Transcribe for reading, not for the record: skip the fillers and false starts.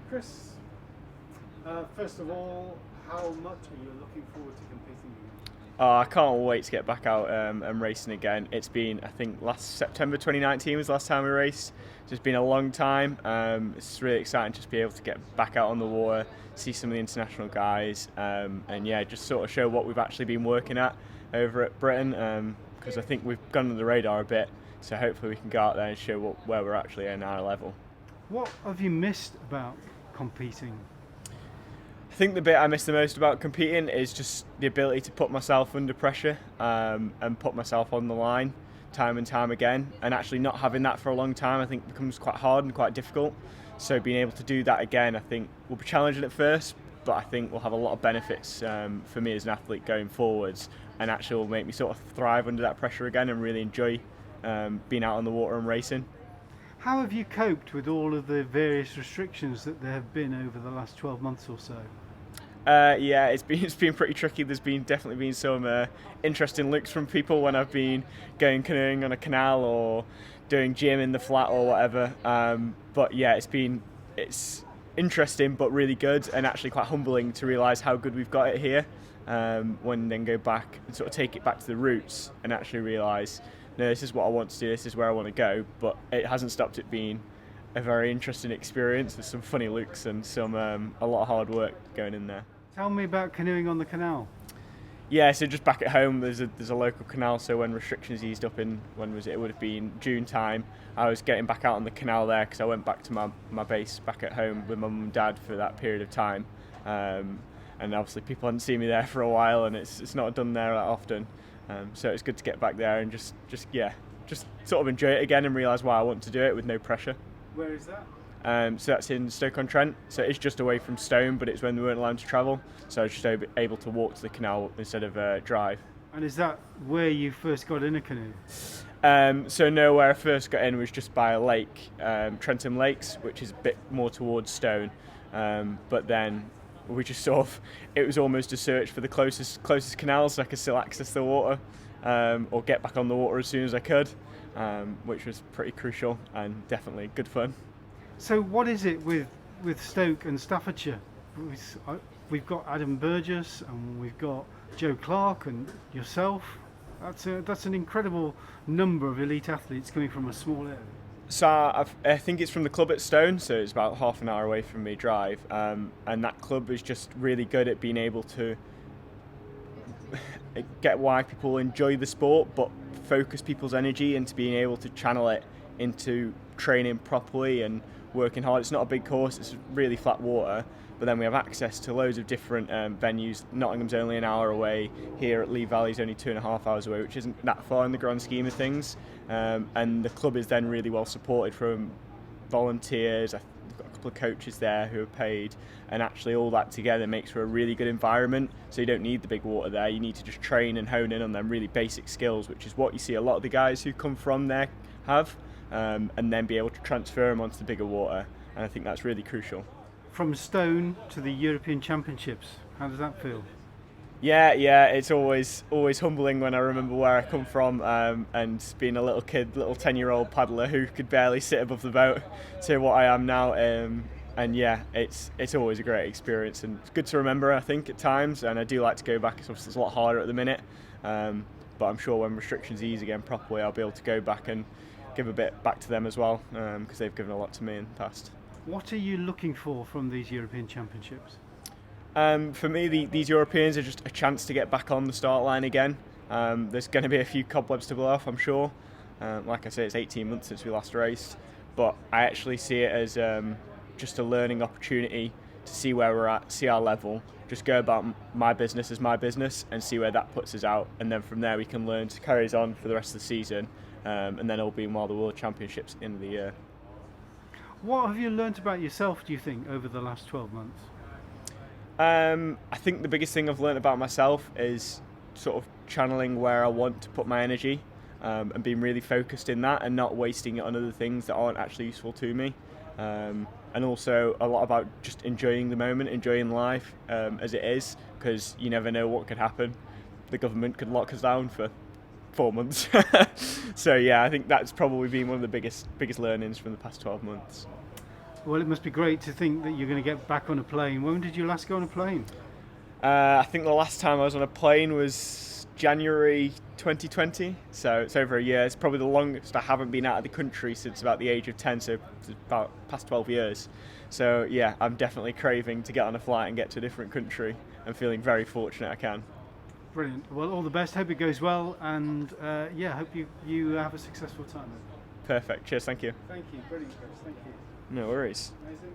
Chris, first of all, how much are you looking forward to competing again? Oh, I can't wait to get back out and racing again. It's been, I think, last September 2019 was the last time we raced. So it's been a long time. It's really exciting just to be able to get back out on the water, see some of the international guys, and yeah, just sort of show what we've actually been working at over at Britain, because I think we've gone under the radar a bit. So hopefully we can go out there and show where we're actually in our level. What have you missed about competing? I think the bit I miss the most about competing is just the ability to put myself under pressure and put myself on the line time and time again, and actually not having that for a long time I think becomes quite hard and quite difficult. So being able to do that again I think will be challenging at first, but I think will have a lot of benefits for me as an athlete going forwards, and actually will make me sort of thrive under that pressure again and really enjoy being out on the water and racing. How have you coped with all of the various restrictions that there have been over the last 12 months or so? Yeah, it's been pretty tricky. There's definitely been some interesting looks from people when I've been going canoeing on a canal or doing gym in the flat or whatever. But yeah, it's interesting but really good, and actually quite humbling to realise how good we've got it here. When then go back and sort of take it back to the roots and actually realise, no, this is what I want to do, this is where I want to go. But it hasn't stopped it being a very interesting experience. There's some funny looks and some a lot of hard work going in there. Tell me about canoeing on the canal. Yeah, so just back at home, there's a local canal. So when restrictions eased up in, when was it? It would have been June time. I was getting back out on the canal there because I went back to my base back at home with my mum and dad for that period of time. And obviously people hadn't seen me there for a while, and it's not done there that often. So it's good to get back there and just sort of enjoy it again and realise why I want to do it with no pressure. Where is that? So that's in Stoke-on-Trent. So it's just away from Stone, but it's when we weren't allowed to travel. So I was just able to walk to the canal instead of drive. And is that where you first got in a canoe? So no, where I first got in was just by a lake, Trentham Lakes, which is a bit more towards Stone. But then we just sort of, it was almost a search for the closest canal so I could still access the water, or get back on the water as soon as I could, which was pretty crucial and definitely good fun. So what is it with Stoke and Staffordshire? We've got Adam Burgess and we've got Joe Clark and yourself. That's an incredible number of elite athletes coming from a small area. So I think it's from the club at Stone, so it's about half an hour away from me drive, and that club is just really good at being able to get why people enjoy the sport, but focus people's energy into being able to channel it into training properly and working hard. It's not a big course, it's really flat water, but then we have access to loads of different venues. Nottingham's only an hour away, here at Lee Valley's only 2.5 hours away, which isn't that far in the grand scheme of things, and the club is then really well supported from volunteers. I've got a couple of coaches there who are paid, and actually all that together makes for a really good environment. So you don't need the big water there, you need to just train and hone in on them really basic skills, which is what you see a lot of the guys who come from there have, and then be able to transfer them onto the bigger water, and I think that's really crucial. From Stone to the European Championships, how does that feel? Yeah, it's always humbling when I remember where I come from, and being a little 10-year-old paddler who could barely sit above the boat to what I am now, and yeah, it's always a great experience and it's good to remember, I think, at times, and I do like to go back. It's obviously a lot harder at the minute, but I'm sure when restrictions ease again properly I'll be able to go back and give a bit back to them as well, because they've given a lot to me in the past. What are you looking for from these European Championships? For me, these Europeans are just a chance to get back on the start line again. There's going to be a few cobwebs to blow off, I'm sure. Like I say, it's 18 months since we last raced, but I actually see it as just a learning opportunity to see where we're at, see our level, just go about my business as my business and see where that puts us out, and then from there we can learn to carry us on for the rest of the season, and then all being well the World Championships at the end of the year. What have you learnt about yourself, do you think, over the last 12 months? I think the biggest thing I've learnt about myself is sort of channeling where I want to put my energy, and being really focused in that and not wasting it on other things that aren't actually useful to me. And also a lot about just enjoying the moment, enjoying life as it is, because you never know what could happen. The government could lock us down for 4 months. So yeah, I think that's probably been one of the biggest learnings from the past 12 months. Well, it must be great to think that you're going to get back on a plane. When did you last go on a plane? I think the last time I was on a plane was January 2020, so it's over a year. It's probably the longest I haven't been out of the country since about the age of 10, so it's about past 12 years. So yeah, I'm definitely craving to get on a flight and get to a different country. I'm feeling very fortunate I can. Brilliant. Well, all the best. Hope it goes well, and yeah, hope you have a successful time. Perfect. Cheers. Thank you. Thank you. Brilliant, Chris. Thank you. No worries. Amazing.